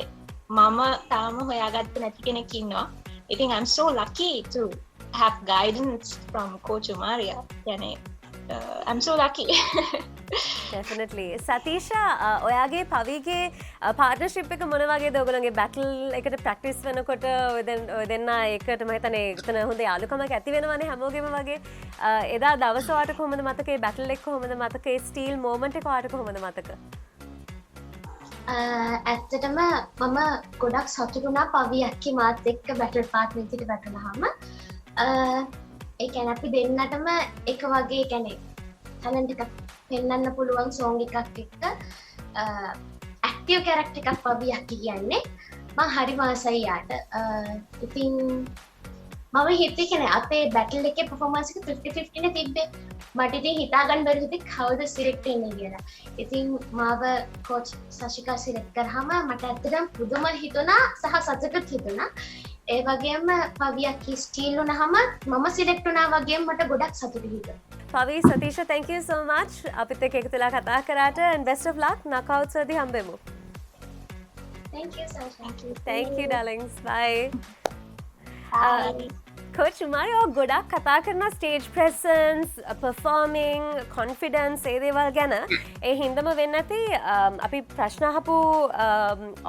මම තාම හොයාගත්තේ නැති කෙනෙක් ඉන්නවා. ඉතින් I'm so lucky to have guidance from Coach Umaria. Yani, I'm so lucky. Definitely. Satisha, ඔයාගේ පවිගේ partnership එක මොන වගේද ඔයගොල්ලෝගේ battle එකට practice වෙනකොට ඔය දෙන්න එකට මම හිතන්නේ එතන හොඳ යාළුකමක් ඇති වෙනවනේ හැමෝගෙම වගේ. එදා දවස වාට කොහොමද මතකේ battle එක කොහොමද මතකේ steel moment එක වාට කොහොමද මතක? ඇත්තටම මම ගොඩක් සතුටු වුණා පවි අක්කි මාත් එක්ක battle partner විදිහට වැටුණාම ඒ කියන්නේ අපි දෙන්නටම එක වගේ කියන්නේ ටැලන්ට් එකක් පෙන්වන්න පුළුවන් song එකක් එක්ක ඇක්ටිව් කැරක්ටර් එකක් පවි අක්කි කියන්නේ මම හරිම ආසයි යාට ඉතින් මම හිතේ කියන්නේ අපේ battle එකේ performance එක 50-50 නේ තිබ්බේ මට ඉතින් හිතා ගන්න බැරි විදිහට කවුද select වෙන්නේ කියලා. ඉතින් මාව coach සශිකා select කරාම මට ඇත්තටම පුදුම හිතුණා සහ සතුටුත් හිතුණා. ඒ වගේම පවි අක්කි ස්ටීල් වුණාම මම select වුණා වගේම මට ගොඩක් සතුටුයි හිතුණා. පවි සතීෂ thank you so much අපිත් එක්ක එකතුලා කතා කරාට and best of luck knockouts වලදී හම්බෙමු. Thank you so much. Thank you darlings. Bye. Bye. Coach Umaria ගොඩක් කතා කරන stage presence, performing, confidence ඒ දේවල් ගැන ඒ හින්දම වෙන්න ඇති අපි ප්‍රශ්න අහපු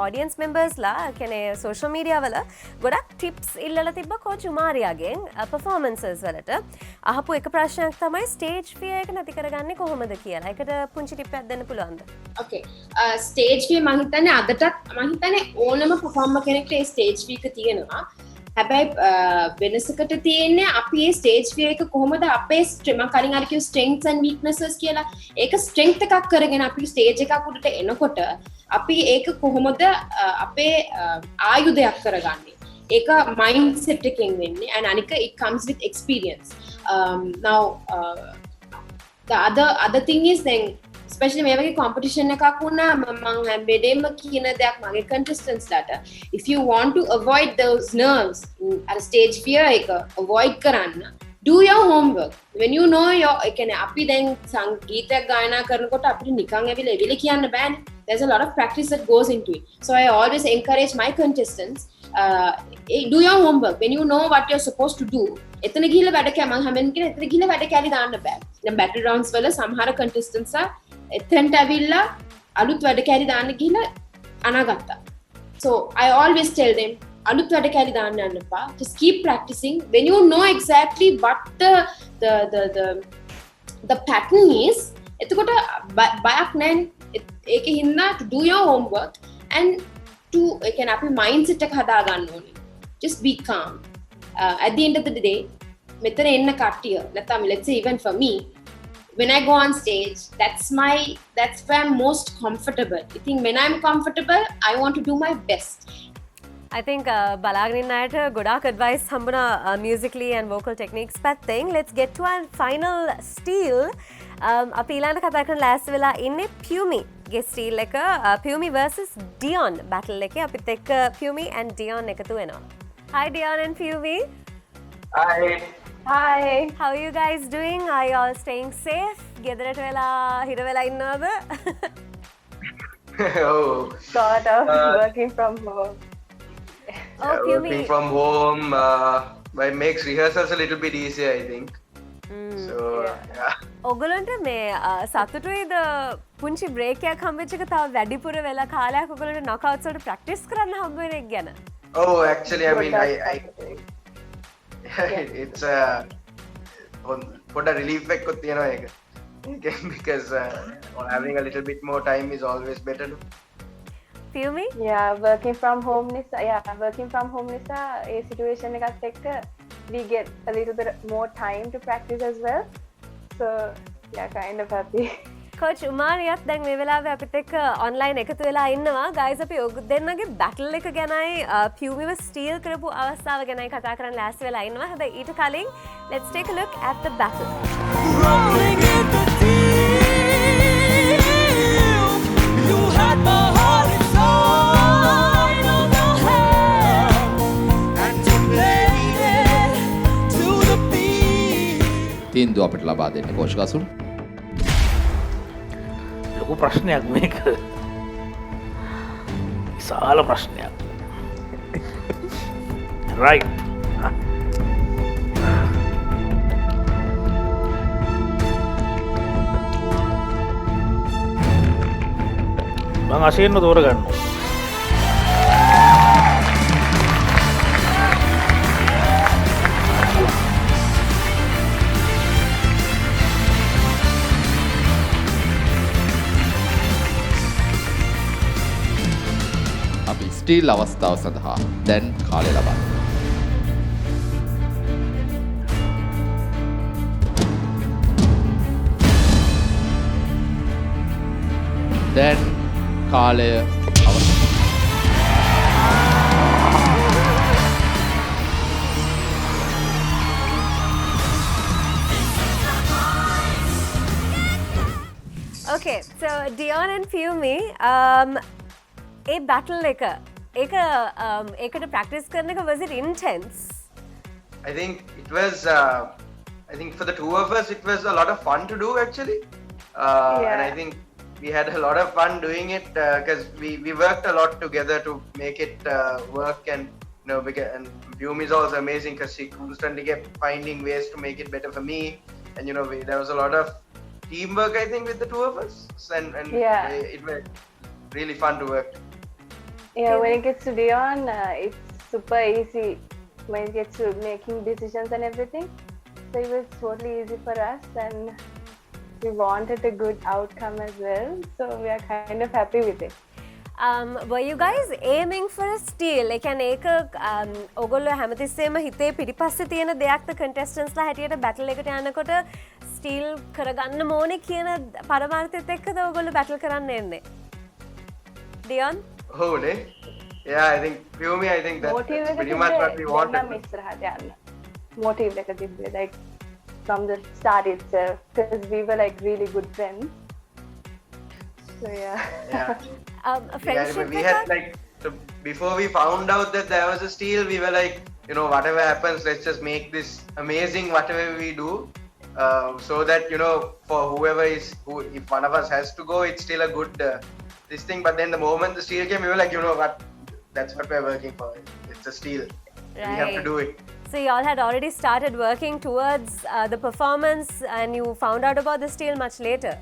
audience members ලා කියන්නේ social media වල ගොඩක් tips ඉල්ලලා තිබ්බ Coach Umariaගෙන් performances වලට අහපු එක ප්‍රශ්නයක් තමයි stage fear එක නැති කරගන්නේ කොහොමද කියලා. ඒකට පුංචි tip එකක් දෙන්න පුළුවන්ද? Okay. stage fear මම හිතන්නේ අදටත් මම හිතන්නේ ඕනම performer කෙනෙක්ට ඒ stage fear එක තියෙනවා. හැබැයි වෙනසකට තියෙන්නේ අපි මේ ස්ටේජ් ෆියර් එක කොහොමද අපේ මම කලින් අර කිව්ව strengths and weaknesses කියලා ඒක strength එකක් කරගෙන අපි ස්ටේජ් එකක් උඩට එනකොට අපි ඒක කොහොමද අපේ ආයුධයක් කරගන්නේ ඒක mindset එකෙන් වෙන්නේ and අනික it comes with experience now the other thing is then especially මේ වගේ competition එකක් වුණා මම හැමදේම කියන දෙයක් මගේ contestants ලාට if you want to avoid those nerves at a stage fear එක avoid කරන්න do your homework when you know your ඒ කියන්නේ අපි දැන් සංගීතයක් ගායනා කරනකොට අපිට නිකන් ඇවිල්ලා කියන්න බෑනේ there's a lot of practice that goes into it so I always encourage my contestants do your homework when you know what you're supposed to do එතන ගිහිල්ලා වැඩ මම හැමෙන් කියන එතන ගිහිල්ලා වැඩ කැලි දාන්න බෑ දැන් battle rounds වල සමහර contestants එතෙන්ට ඇවිල්ලා අලුත් වැඩ කැලි දාන්න ගිහිල්ලා අනාගත්තා so I always tell them අලුත් වැඩ කැලි දාන්න යන්න එපා just keep practicing when you know exactly what the pattern is එතකොට බයක් නැහැ ඒක හින්දා to do your homework and to ඒ කියන්නේ අපි mindset එක හදා ගන්න ඕනේ. Just be calm. At the end of the day මෙතන එන්න කට්ටිය නැත්නම් let's say even for me when I go on stage that's where I'm most comfortable. I think when I'm comfortable I want to do my best. I think බලාගෙන ඉන්න අයට ගොඩාක් advice හම්බුණා musically and vocal techniques පැත්තෙන්. Let's get to our final steal. අපි ඊළඟට කතා කරන ලෑස්ති වෙලා ඉන්නේ Pumi ගේ steal එක. Pumi versus Dion battle එකේ අපිත් එක්ක Pumi and Dion එකතු වෙනවා. Hi Dion and Pumi. Hi. Hi. How are you guys doing? Are you all staying safe? ගෙදරට වෙලා හිර වෙලා ඉන්නවද? Oh. Sort of working from home. Oh, Pumi. Working from home but it makes rehearsals a little bit easier, I think. So, yeah. ඔගලන්ට මේ සතුටුයිද පුංචි break එකක් හම්බෙච්ච එක තව වැඩිපුර වෙලා කාලයක් ඔගලන්ට නොකවුට්ස් වලට ප්‍රැක්ටිස් කරන්න හම්බ වෙන එක ගැන? Oh, actually, I mean, it's put a relief එකක් තියෙනවා ඒක. Because having a little bit more time is always better. Pumi? Yeah, working from home nisa a situation එකත් එක්ක we get a little bit more time to practice as well. So, yeah, kind of happy. Coach Umariyath දැන් මේ වෙලාවේ අපිත් එක්ක online එකතු වෙලා ඉන්නවා. Guys අපි ඔය දෙන්නගේ battle එක ගැනයි Pumiව steal කරපු අවස්ථාව ගැනයි කතා කරන්න ලෑස්ති වෙලා ඉන්නවා. හැබැයි ඊට කලින් let's take a look at the battle. Rolling in the deep, you had my heart inside of your hand, and you played it to the beat. තීන්දුව අපිට ලබා දෙන්න කෝච් ගසුන්. ලොකු ප්‍රශ්නයක් මේක. විශාල ප්‍රශ්නයක්. Right. මං අශයෙන්ම තෝරගන්නවා. අපි ස්ටීල් අවස්ථාව සඳහා දැන් කාලය ලබා දැන් කාලය Okay, so Dion and Pumi, a battle එක ඒකට practice කරන එක was it intense? I think it was I think for the two of us it was a lot of fun to do actually. And I think we had a lot of fun doing it because we worked a lot together to make it work, and you know, and Pumi is also amazing because she constantly kept finding ways to make it better for me, and you know there was a lot of teamwork I think with the two of us, and it was really fun to work. Yeah, when it gets to Dion, it's super easy when it gets to making decisions and everything. So it was totally easy for us, and we wanted a good outcome as well. So we are kind of happy with it. Were you guys aiming for a steal? ඒ කියන්නේ ඒක ඔයගොල්ලෝ හැමතිස්සෙම හිතේ පිටිපස්සේ තියෙන දෙයක්ද contestants ලා හැටියට battle එකට යනකොට steal කරගන්න ඕනේ කියන පරමාර්ථයත් එක්කද ඔයගොල්ලෝ battle කරන්න එන්නේ? Dion? Oh, ne? Yeah, I think Pumi, I think that's pretty much what we wanted. Motive like like from the start itself, because we were like really good friends. So yeah. Friendship we had like before we found out that there was a steal, we were like, you know, whatever happens, let's just make this amazing whatever we do, so that you know for whoever if one of us has to go, it's still a good this thing. But then the moment the steal came, we were like, you know what, that's what we're working for. It's a steal. Right. We have to do it. So you all had already started working towards the performance, and you found out about the steal much later.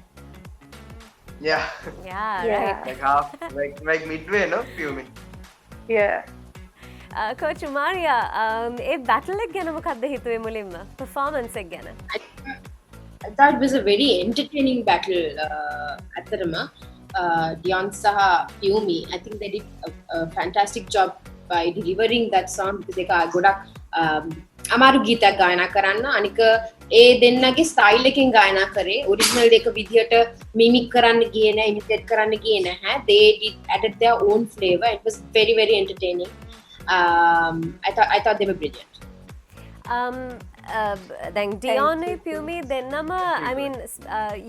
Yeah. Yeah, right. Like half, like midway, no? Pumi. Yeah. Coach Umaria, A battle එක ගැන මොකක්ද හිතුවේ මුලින්ම? Performance එක ගැන? I thought it was a very entertaining battle. ඇත්තටම Dion saha Yumi, I think they did a fantastic job by delivering that song because ඒක ගොඩක් අමාරු ගීතයක් ගායනා කරන්න. අනික ඒ දෙන්නගේ ස්ටයිල් එකෙන් ගායනා කරේ ඔරිජිනල් එක විදිහට මිමික් කරන්න ගියේ නැහැ, ඉමිටේට් කරන්න ගියේ නැහැ. They did added their own flavor. It was very very entertaining. I thought they were brilliant. Then Dion and Pumi dennama, I mean,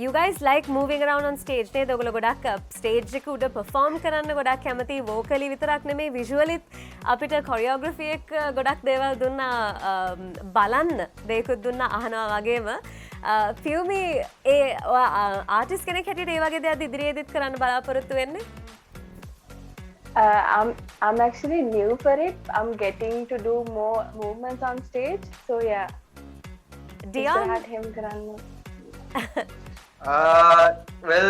you guys like moving around on stage නේද? ඔයගොල්ලෝ ගොඩක් stage එක උඩ perform කරන්න ගොඩක් කැමති, vocally විතරක් නෙමෙයි visually අපිට choreography එක ගොඩක් දේවල් දුන්නා, බලන්න දේකුත් දුන්නා, අහනවා වගේම. Pumi ඒ ආටිස්ට් කෙනෙක් හැටියට ඒ වගේ දේවල් ඉදිරියේදීත් කරන්න බලාපොරොත්තු වෙන්නේ? I'm actually new for it. I'm getting to do more movements on stage. So yeah. Dion? Had him karanna. Well,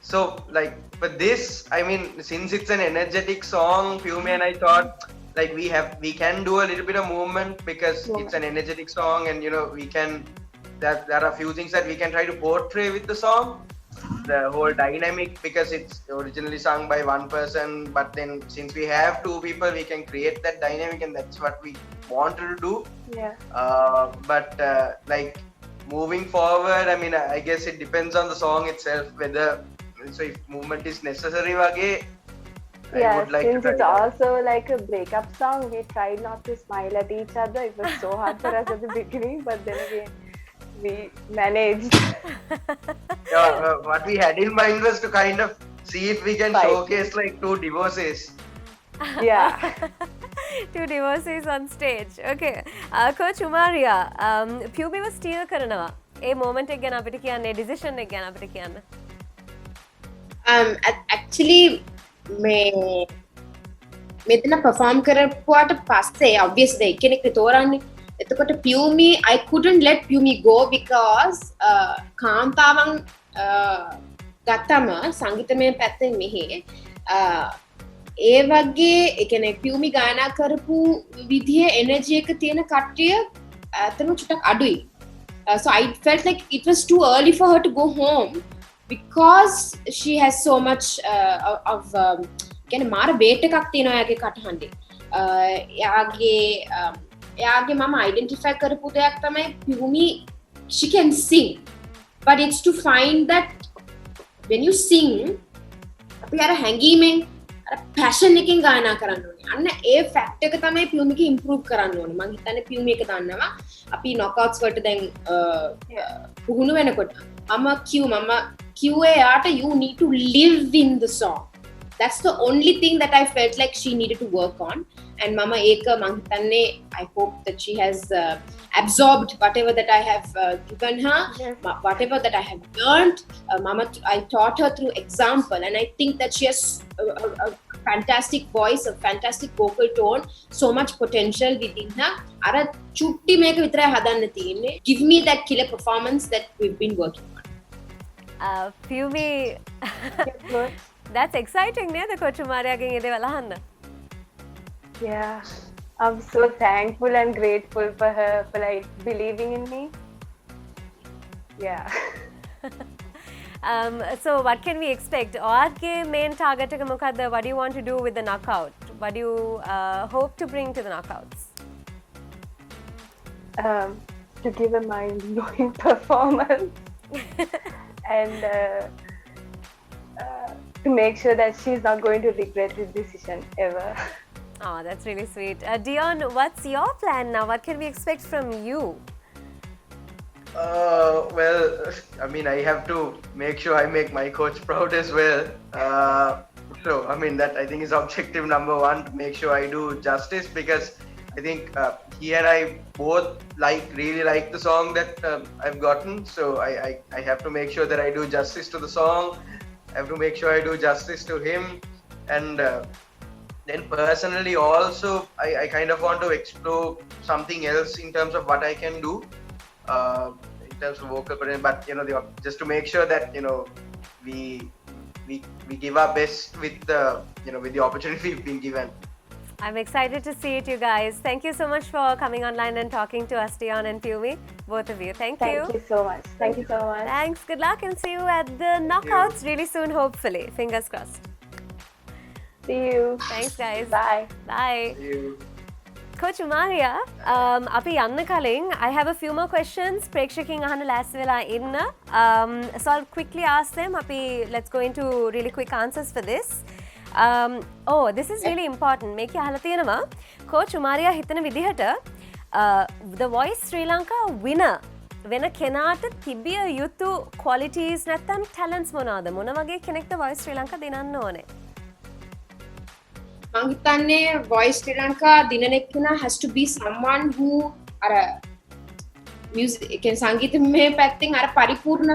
so like for this, I mean, since it's an energetic song, Pumi and I thought like we can do a little bit of movement because it's an energetic song, and you know there are a few things that we can try to portray with the song. The whole dynamic, because it's originally sung by one person, but then since we have two people, we can create that dynamic, and that's what we wanted to do. Yeah. But like moving forward, I mean, I guess it depends on the song itself whether if movement is necessary. I would like since to it's try that. also like a breakup song, we tried not to smile at each other. It was so hard for us at the beginning, but then again we managed. What we had in mind was to kind of see if we can showcase like two divorces. Yeah. Two divorces on stage. Okay. Coach Umaria, Pumi was steal කරනවා. ඒ moment එක ගැන අපිට කියන්න, ඒ decision එක ගැන අපිට කියන්න. Actually මෙතන perform කරපුවාට පස්සේ obviously එක්කෙනෙක් තෝරන්නේ. එතකොට Pumi, I couldn't let Pumi go because කාන්තාවන් ගත්තම සංගීතමය පැත්තෙන් මෙහි ඒ වගේ ඒ කියන්නේ Pumi ගායනා කරපු විදිහේ එනර්ජි එක තියෙන කට්ටිය අතන චුට්ටක් අඩුයි. So I felt like it was too early for her to go home because she has so much of කියන්නේ මාර බේට් එකක් තියෙනවා එයාගේ කටහඬේ. එයාගේ මම identify කරපු දෙයක් තමයි Pumi, she can sing, but it's to find that when you sing අපි අර හැංගීමෙන් අර passion එකෙන් ගායනා කරන්න ඕනේ. අන්න ඒ fact එක තමයි Pumi එක improve කරන්න ඕනේ. මම හිතන්නේ Pumi එක දන්නවා අපි knockouts වලට දැන් පුහුණු වෙනකොට මම කිව්වේ යාට you need to live in the song. That's the only thing that I felt like she needed to work on. And Mama Eka Mangitanne, I hope that she has absorbed whatever that I have given her, whatever that I have learned. Mama, I taught her through example, and I think that she has a fantastic voice, a fantastic vocal tone, so much potential within her. Ara chutti meka vitara hadanna tiyenne. Give me that killer performance that we've been working on. Pumi, that's exciting, neda Coach Umaria ගෙන් ඒ දේවල් අහන්න. Yeah, I'm so thankful and grateful for her for like believing in me. Yeah. So what can we expect? ඔයාගේ main target එක මොකද්ද? What do you want to do with the knockout? What do you hope to bring to the knockouts? To give a mind-blowing performance and to make sure that she's not going to regret this decision ever. Oh, that's really sweet. Dion, what's your plan now? What can we expect from you? Well, I mean, I have to make sure I make my coach proud as well. So, I mean, that I think is objective number one, to make sure I do justice, because I think he and I both really like the song that I've gotten. So I have to make sure that I do justice to the song. I have to make sure I do justice to him. And then personally also, I kind of want to explore something else in terms of what I can do in terms of vocal potential. But you know, just to make sure that you know we give our best with the with the opportunity we've been given. I'm excited to see it, you guys. Thank you so much for coming online and talking to us, Dion and Pumi, both of you. Thank you. Thank you so much. Thank you so much. Thanks. Good luck and see you at the knockouts really soon, hopefully. Fingers crossed. See you. Thanks, guys. Bye. Bye. Coach Umaria, අපි යන්න කලින් I have a few more questions. ප්‍රේක්ෂකයන් අහන්න ලෑස්ති වෙලා ඉන්න. So I'll quickly ask them. Let's go into really quick answers for this. This is really important. මේක අහලා තියෙනවා. Coach Umaria හිතන විදිහට The Voice Sri Lanka winner වෙන කෙනාට තිබිය යුතු qualities නැත්නම් talents මොනවාද? මොන වගේ කෙනෙක්ද Voice Sri Lanka දිනන්න ඕනේ? මං හිතන්නේ Voice Sri Lanka දිනන එක්කෙනා has to be someone who අර music කියන්නේ සංගීතමය පැත්තෙන් අර පරිපූර්ණ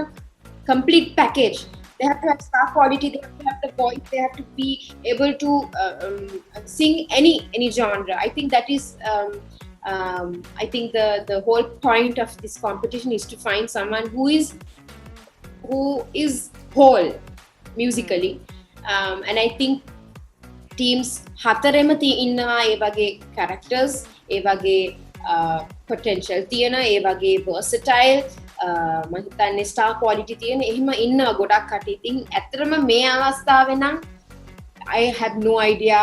complete package. They have to have star quality, they have to have the voice, they have to be able to sing any genre. I think that is I think the whole point of this competition is to find someone who is whole musically. And I think teams හතරෙම ඉන්නවා ඒ වගේ characters, ඒ වගේ potential තියෙන, ඒ වගේ versatile, මම හිතන්නේ star quality තියෙන එහෙම ඉන්නවා ගොඩක් කටි. ඉතින් ඇත්තටම මේ අවස්ථාවේ නම් I have no idea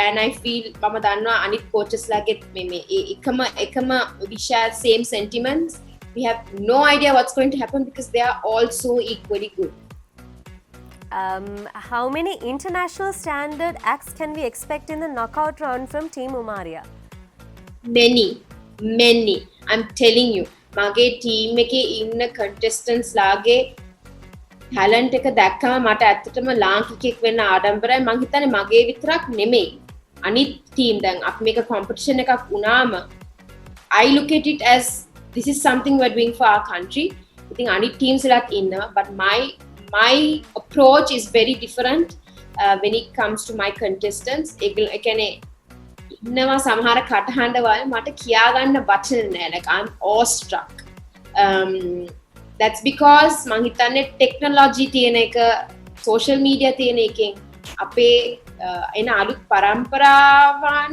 and I feel මම දන්නවා අනිත් coaches ලාගෙත් මේ එකම we share same sentiments. We have no idea what's going to happen because they are all so equally good. How many international standard acts can we expect in the knockout round from Team Umaria? Many. I'm telling you. මගේ team එකේ ඉන්න contestants ලාගේ talent එක දැක්කම මට ඇත්තටම ලාංකිකයෙක් වෙන්න ආඩම්බරයි. මං හිතන්නේ මගේ විතරක් නෙමෙයි. අනිත් team දැන් අපි මේක competition එකක් වුණාම I look at it as this is something we're doing for our country. ඉතින් අනිත් teams වලත් ඉන්නවා but my approach is very different when it comes to my contestants. ඒ කියන්නේ ඉන්නවා සමහර කටහඬවල් මට කියා ගන්න වචන නෑ. Like I'm awestruck. That's because මං හිතන්නේ technology තියෙන එක, social media තියෙන එකෙන් අපේ එන අලුත් පරම්පරාවන්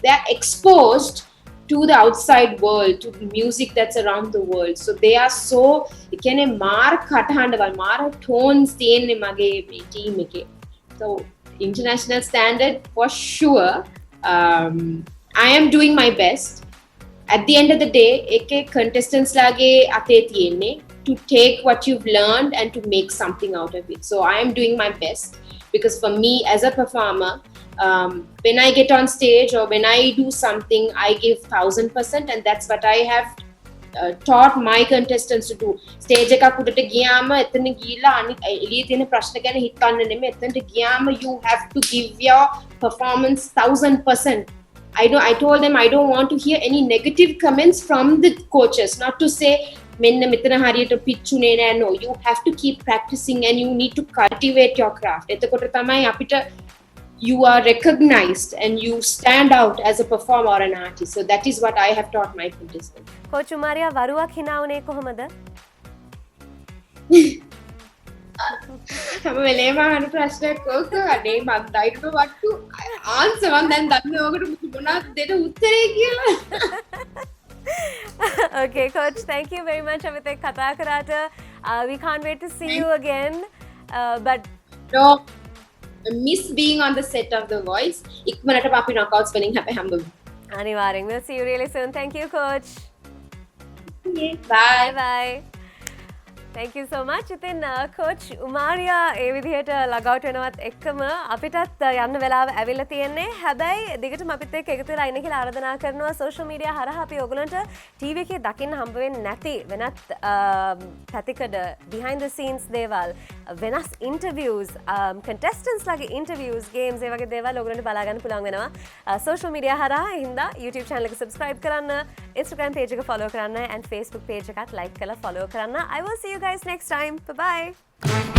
they are exposed to the outside world, to the music that's around the world. So they are so එකනේ මාර කටහඬවල් මාර tones තියෙන්නේ මගේ team එකේ. So international standard for sure. I am doing my best. At the end of the day, contestants lage ate tiyenne to take what you've learned and to make something out of it. So I am doing my best because for me as a performer, when I get on stage or when I do something, I give 1000%, and that's what I have taught my contestants to do. Stage එකක් උඩට ගියාම එතන ගිහිල්ලා අනිත් එළියේ තියෙන ප්‍රශ්න ගැන හිතන්න නෙමෙයි. එතනට ගියාම you have to give your performance 1000%. I told them I don't want to hear any negative comments from the coaches. Not to say මෙන්න මෙතන හරියට පිච්චුනේ නෑ. No, you have to keep practicing and you need to cultivate your craft. එතකොට තමයි අපිට you are recognized and you stand out as a performer or an artist. So that is what I have taught my contestants. Coach Umaria වරුවක් hina උනේ කොහමද? හැම වෙලේම අහන ප්‍රශ්නයක් ඕක අනේ මම I don't know what to answer. මම දැන් දන්නේ ඔකට මොනවද දෙන්න උත්තරේ කියලා. Okay, Coach, thank you very much අපිත් එක්ක කතා කරාට. We can't wait to see you again. But no, I miss being on the set of The Voice. ඉක්මනට අපි knockouts වලින් හැමෝම. අනිවාර්යෙන්. We'll see you really soon. Thank you, Coach. Bye. Bye. Thank you so much. ඉතින් Coach Umaria ඒ විදිහට log out වෙනවත් එක්කම අපිටත් යන්න වෙලාව ඇවිල්ලා තියෙන්නේ. හැබැයි දිගටම අපිත් එක්ක එකතු වෙලා ඉන්න කියලා ආරාධනා කරනවා. social media හරහා අපි ඔයගලන්ට TV එකේ දකින්න හම්බ වෙන්නේ නැති වෙනත් පැතිකඩ behind the scenes දේවල්, වෙනස් interviews, contestants ලාගේ interviews, games ඒ වගේ දේවල් ඔයගලන්ට බලා ගන්න පුළුවන් වෙනවා. social media හරහා හින්දා YouTube channel එක subscribe කරන්න, Instagram page එක follow කරන්න and Facebook page එකත් like කරලා follow කරන්න. I will see you guys next time. Bye bye.